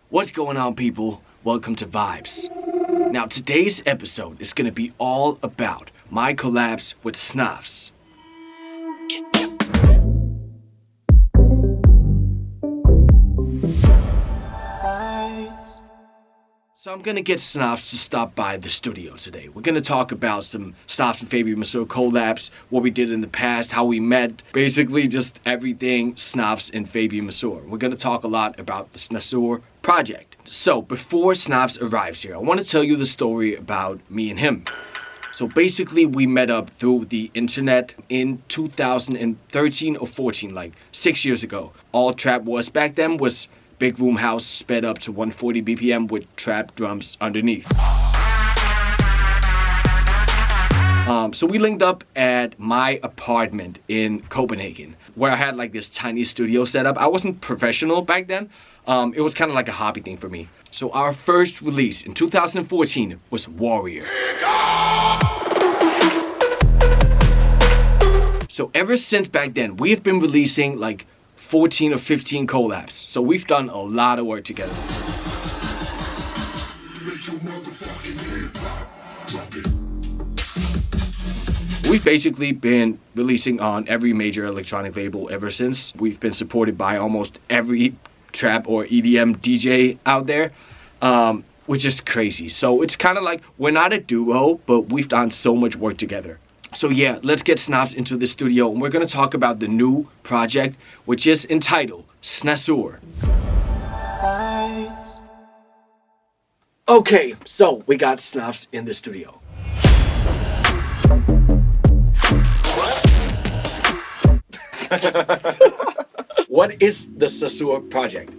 What's going on, people? Welcome to Vibes. Now, today's episode is going to be all about my collabs with Snavs. So I'm going to get Snavs to stop by the studio today. We're going to talk about some Snavs and Fabian Mazur collabs, what we did in the past, how we met, basically just everything Snavs and Fabian Mazur. We're going to talk a lot about the Snazur project. So before Snavs arrives here, I want to tell you the story about me and him. So basically we met up through the internet in 2013 or 14, like 6 years ago. All trap was back then was big room house sped up to 140 BPM with trap drums underneath. So we linked up at my apartment in Copenhagen, where I had like this tiny studio set up. I wasn't professional back then. It was kind of like a hobby thing for me. So our first release in 2014 was Warrior. So ever since back then, we have been releasing like 14 or 15 collabs. So we've done a lot of work together. We've basically been releasing on every major electronic label ever since. We've been supported by almost every trap or EDM DJ out there, which is crazy. So it's kind of like we're not a duo, but we've done so much work together. So yeah, let's get Snavs into the studio and we're going to talk about the new project, which is entitled Snazur. Okay, so we got Snavs in the studio. What is the Snazur project?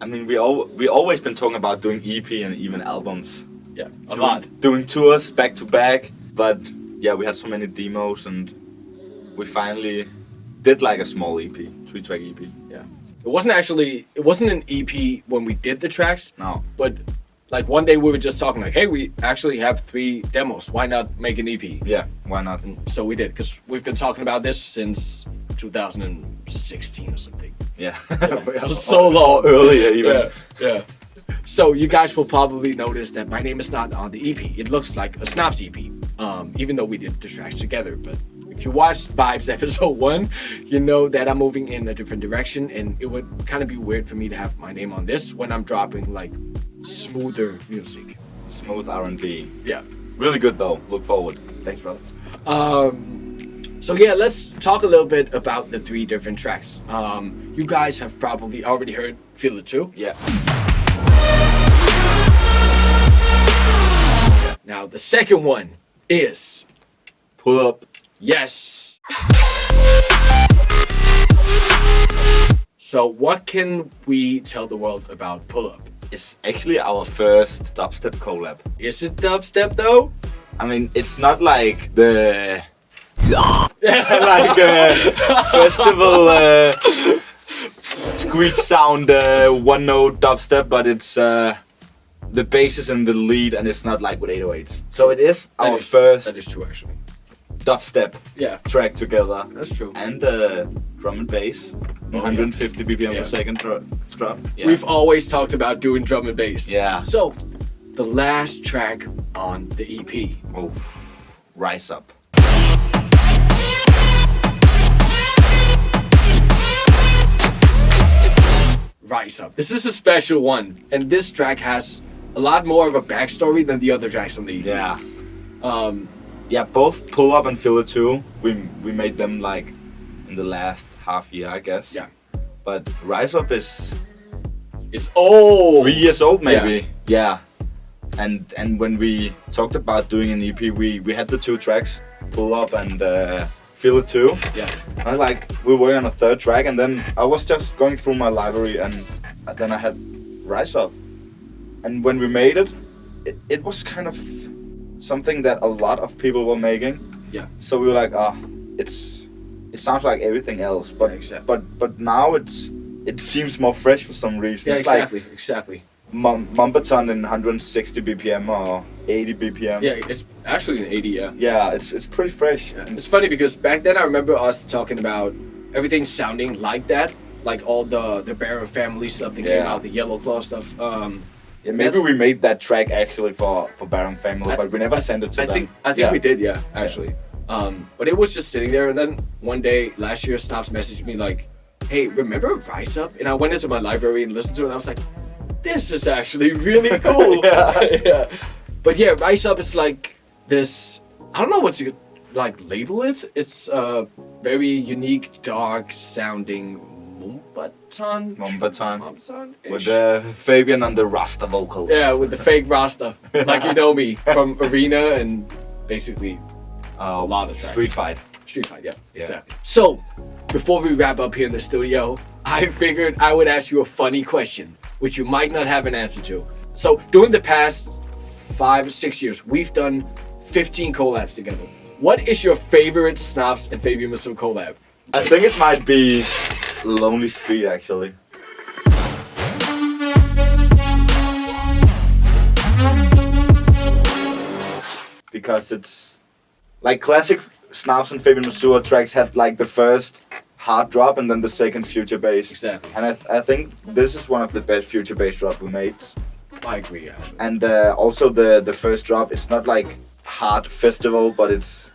I mean, we always been talking about doing EP and even albums. Yeah, a lot. Doing tours back to back, but yeah, we had so many demos and we finally did like a small EP, 3-track EP. Yeah. It wasn't an EP when we did the tracks. No. But like one day we were just talking like, hey, we actually have 3 demos. Why not make an EP? Yeah, why not? And so we did, because we've been talking about this since 2016 or something. Yeah. So long. Earlier even. Yeah. So you guys will probably notice that my name is not on the EP. It looks like a Snavs EP, even though we did the tracks together. But if you watched Vibes episode 1, you know that I'm moving in a different direction, and it would kind of be weird for me to have my name on this when I'm dropping like smoother music. Smooth R&B. Yeah. Really good though. Look forward. Thanks, brother. So yeah, let's talk a little bit about the 3 different tracks. You guys have probably already heard Feel It Too. Yeah. Now the second one is Pull Up. Yes. So what can we tell the world about Pull Up? It's actually our first dubstep collab. Is it dubstep though? I mean, it's not like the festival screech sound one note dubstep, but it's the bass is in the lead and it's not like with 808s. So it is our first That is true, actually. dubstep track together. That's true. And drum and bass, 150 BPM per second drop. Yeah. We've always talked about doing drum and bass. Yeah. So the last track on the EP. Oh, Rise Up. Rise Up. This is a special one, and this track has a lot more of a backstory than the other tracks on the EP. Yeah. Yeah, both Pull Up and Feel It Too, we made them like in the last half year, I guess. Yeah. But Rise Up is It's old. 3 years old maybe. Yeah. And when we talked about doing an EP, we had the 2 tracks, Pull Up and Feel It Too. Yeah. I like we were on a 3rd track, and then I was just going through my library, and then I had Rise Up. And when we made it, it was kind of something that a lot of people were making. Yeah. So we were like, it sounds like everything else, but but now it seems more fresh for some reason. Yeah, It's exactly. Mumbaton in 160 BPM or 80 BPM. Yeah, it's actually an 80, yeah. Yeah, it's pretty fresh. Yeah. It's funny because back then I remember us talking about everything sounding like that. like all the Baron family stuff that came out, the Yellow Claw stuff. Yeah, maybe we made that track actually for Baron family, but we never sent it to them. I think we did, actually. But it was just sitting there, and then one day last year, Snavs messaged me like, "Hey, remember Rise Up?" And I went into my library and listened to it, and I was like, "This is actually really cool." Yeah. But yeah, Rise Up is like this. I don't know what to like label it. It's a very unique, dark sounding Mumbaton with Fabian on the Rasta vocals. Yeah, with the fake Rasta, like you know me from Arena and basically a lot of tracks. Street Fight, yeah, exactly. So, before we wrap up here in the studio, I figured I would ask you a funny question, which you might not have an answer to. So, during the past 5 or 6 years, we've done 15 collabs together. What is your favorite Snavs and Fabian Mazur collab? I think it might be Lonely Street, actually. Because it's like classic Snavs and Fabian Mazur tracks had like the first hard drop and then the second future bass. Exactly. And I think this is one of the best future bass drop we made. I agree, actually. And also the first drop, it's not like hard festival, but it's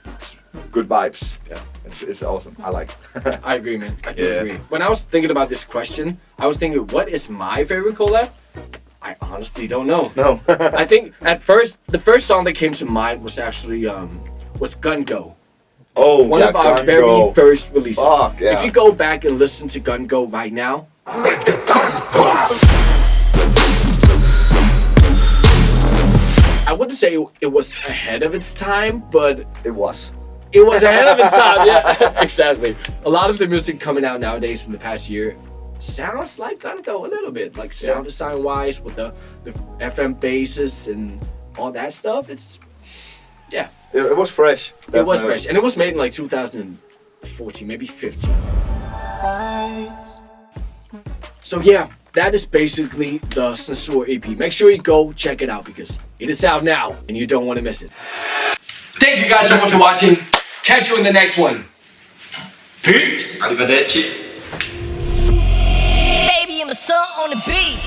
good vibes. Yeah. It's awesome. I like it. I agree, man. I do agree. When I was thinking about this question, I was thinking, what is my favorite collab? I honestly don't know. No. I think at first, the first song that came to mind was actually was Gun Go. Oh, one of our very first releases. Fuck, yeah. If you go back and listen to Gun Go right now, I wouldn't say it was ahead of its time, but it was. It was ahead of its time, yeah, exactly. A lot of the music coming out nowadays in the past year sounds like Gun Go a little bit, like sound design wise with the FM basses and all that stuff. It's It was fresh. Definitely. It was fresh, and it was made in like 2014, maybe 15. So yeah, that is basically the Snazur EP. Make sure you go check it out because it is out now, and you don't want to miss it. Thank you guys so much for watching. Catch you in the next one. Peace. Arrivederci. Baby, I'm a son on the beat.